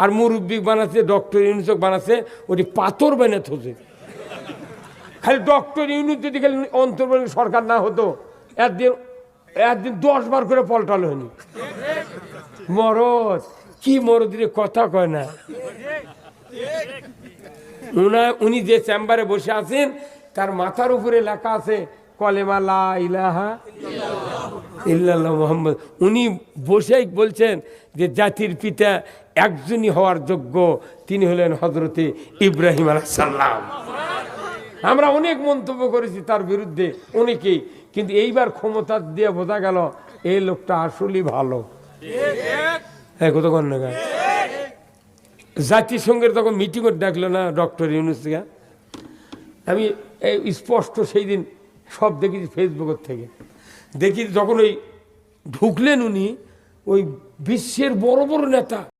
আর মুরব্বী বানাচ্ছে ডক্টর ইউনুসক বানাচ্ছে ওটি পাথর বানে থোছে। খালি ডক্টর ইউনুস যদি খালি অন্তর্বর্তী সরকার না হতো একদিন 10 বার করে পল্টাল হয়নি। মরদ কি মরদিরে কথা কয় না। উনি যে চেম্বারে বসে আছেন তার মাথার উপরে লেখা আছে কলেমা লা ইলাহা ইল্লাল্লাহ মুহাম্মদ। উনি বসেই বলছেন যে জাতির পিতা একজনই হওয়ার যোগ্য, তিনি হলেন হযরতে ইব্রাহিম আলাইহিস সালাম। আমরা অনেক মন্তব্য করেছি তার বিরুদ্ধে অনেকেই, কিন্তু এইবার ক্ষমতা দিয়ে বোঝা গেল এই লোকটা আসলেই ভালো। হ্যাঁ, কতক্ষণ না জাতিসংঘের তখন মিটিংও ডাকলো না ডক্টর ইউনুস। আমি স্পষ্ট সেই দিন সব দেখেছি ফেসবুকের থেকে। দেখি যখন ওই ঢুকলেন উনি, ওই বিশ্বের বড় বড় নেতা